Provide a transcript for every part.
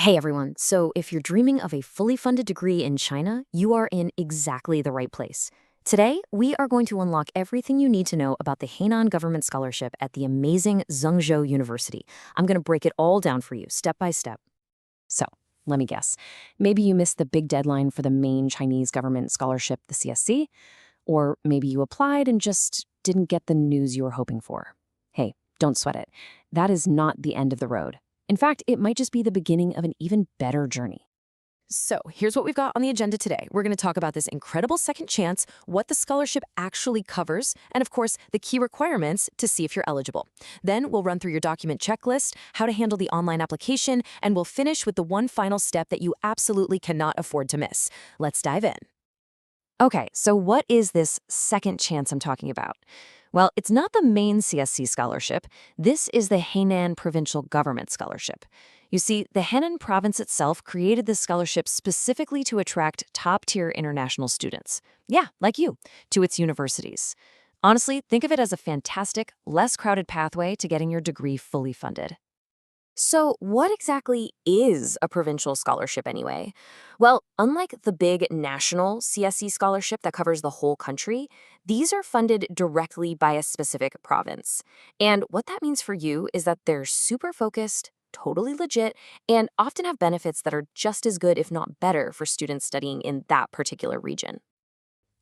Hey everyone, so if you're dreaming of a fully funded degree in China, you are in exactly the right place. Today, we are going to unlock everything you need to know about the Henan Government Scholarship at the amazing Zhengzhou University. I'm going to break it all down for you, step by step. So, let me guess. Maybe you missed the big deadline for the main Chinese government scholarship, the CSC, or maybe you applied and just didn't get the news you were hoping for. Hey, don't sweat it. That is not the end of the road. In fact, it might just be the beginning of an even better journey. So, here's what we've got on the agenda today. We're going to talk about this incredible second chance, what the scholarship actually covers, and of course, the key requirements to see if you're eligible. Then we'll run through your document checklist, how to handle the online application, and we'll finish with the one final step that you absolutely cannot afford to miss. Let's dive in. Okay, so what is this second chance I'm talking about? Well, it's not the main CSC scholarship. This is the Henan Provincial Government Scholarship. You see, the Henan province itself created this scholarship specifically to attract top-tier international students. Yeah, like you, to its universities. Honestly, think of it as a fantastic, less crowded pathway to getting your degree fully funded. So, what exactly is a provincial scholarship anyway? Well, unlike the big national CSE scholarship that covers the whole country, these are funded directly by a specific province. And what that means for you is that they're super focused, totally legit, and often have benefits that are just as good, if not better, for students studying in that particular region.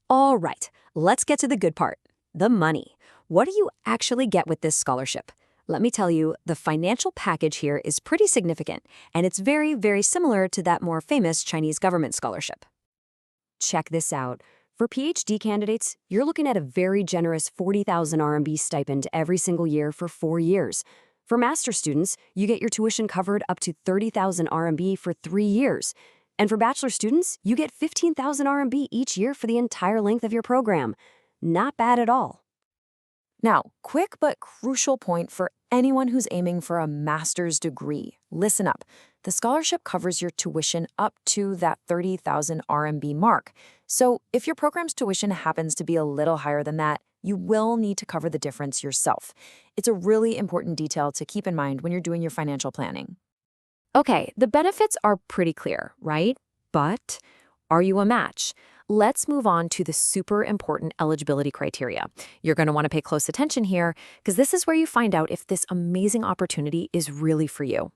All right, let's get to the good part, the money. What do you actually get with this scholarship? Let me tell you, the financial package here is pretty significant, and it's very, very similar to that more famous Chinese government scholarship. Check this out. For PhD candidates, you're looking at a very generous 40,000 RMB stipend every single year for 4 years. For master students, you get your tuition covered up to 30,000 RMB for 3 years. And for bachelor students, you get 15,000 RMB each year for the entire length of your program. Not bad at all. Now, quick but crucial point for anyone who's aiming for a master's degree. Listen up. The scholarship covers your tuition up to that 30,000 RMB mark. So if your program's tuition happens to be a little higher than that, you will need to cover the difference yourself. It's a really important detail to keep in mind when you're doing your financial planning. Okay, the benefits are pretty clear, right? But are you a match? Let's move on to the super important eligibility criteria. You're going to want to pay close attention here because this is where you find out if this amazing opportunity is really for you.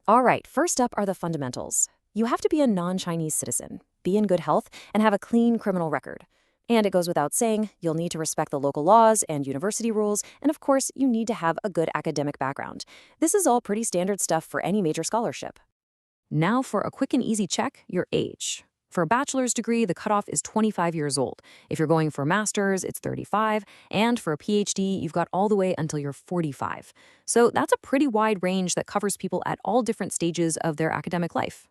All right, first up are the fundamentals. You have to be a non-Chinese citizen, be in good health, and have a clean criminal record. And it goes without saying, you'll need to respect the local laws and university rules, and of course, you need to have a good academic background. This is all pretty standard stuff for any major scholarship. Now for a quick and easy check, your age. For a bachelor's degree, the cutoff is 25 years old. If you're going for a master's, it's 35. And for a PhD, you've got all the way until you're 45. So that's a pretty wide range that covers people at all different stages of their academic life.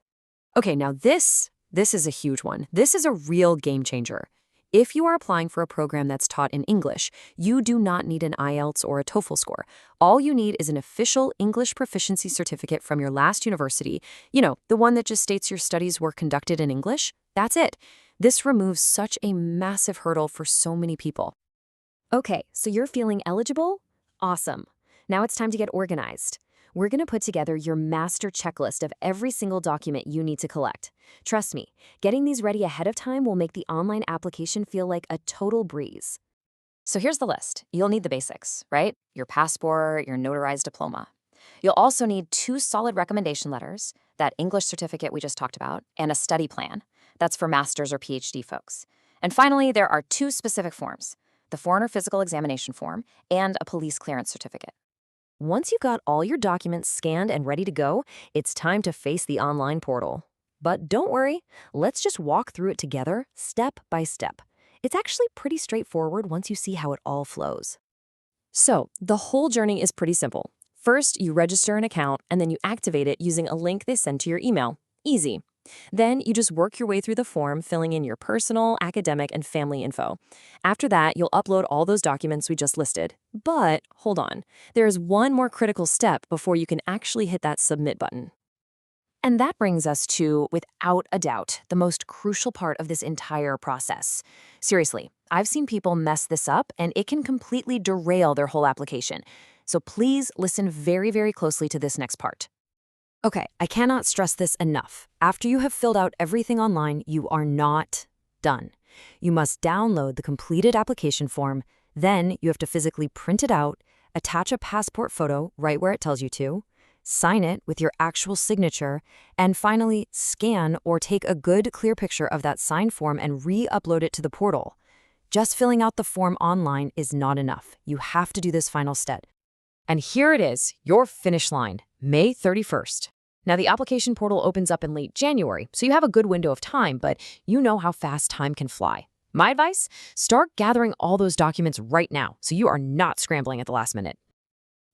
Okay, now this is a huge one. This is a real game changer. If you are applying for a program that's taught in English, you do not need an IELTS or a TOEFL score. All you need is an official English proficiency certificate from your last university, the one that just states your studies were conducted in English. That's it. This removes such a massive hurdle for so many people. Okay, so you're feeling eligible? Awesome. Now it's time to get organized. We're going to put together your master checklist of every single document you need to collect. Trust me, getting these ready ahead of time will make the online application feel like a total breeze. So here's the list. You'll need the basics, right? Your passport, your notarized diploma. You'll also need 2 solid recommendation letters, that English certificate we just talked about, and a study plan. That's for master's or PhD folks. And finally, there are 2 specific forms, the foreigner physical examination form and a police clearance certificate. Once you've got all your documents scanned and ready to go, it's time to face the online portal. But don't worry, let's just walk through it together, step by step. It's actually pretty straightforward once you see how it all flows. So, the whole journey is pretty simple. First, you register an account, and then you activate it using a link they send to your email. Easy. Then you just work your way through the form, filling in your personal, academic, and family info. After that, you'll upload all those documents we just listed. But hold on, there is one more critical step before you can actually hit that submit button. And that brings us to, without a doubt, the most crucial part of this entire process. Seriously, I've seen people mess this up, and it can completely derail their whole application. So please listen very, very closely to this next part. Okay, I cannot stress this enough. After you have filled out everything online, you are not done. You must download the completed application form, then you have to physically print it out, attach a passport photo right where it tells you to, sign it with your actual signature, and finally scan or take a good, clear picture of that signed form and re-upload it to the portal. Just filling out the form online is not enough. You have to do this final step. And here it is, your finish line, May 31st. Now, the application portal opens up in late January, so you have a good window of time, but you know how fast time can fly. My advice? Start gathering all those documents right now, so you are not scrambling at the last minute.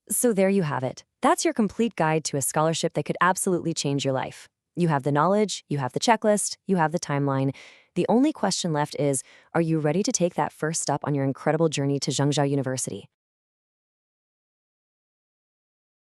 So there you have it. That's your complete guide to a scholarship that could absolutely change your life. You have the knowledge, you have the checklist, you have the timeline. The only question left is, are you ready to take that first step on your incredible journey to Zhengzhou University?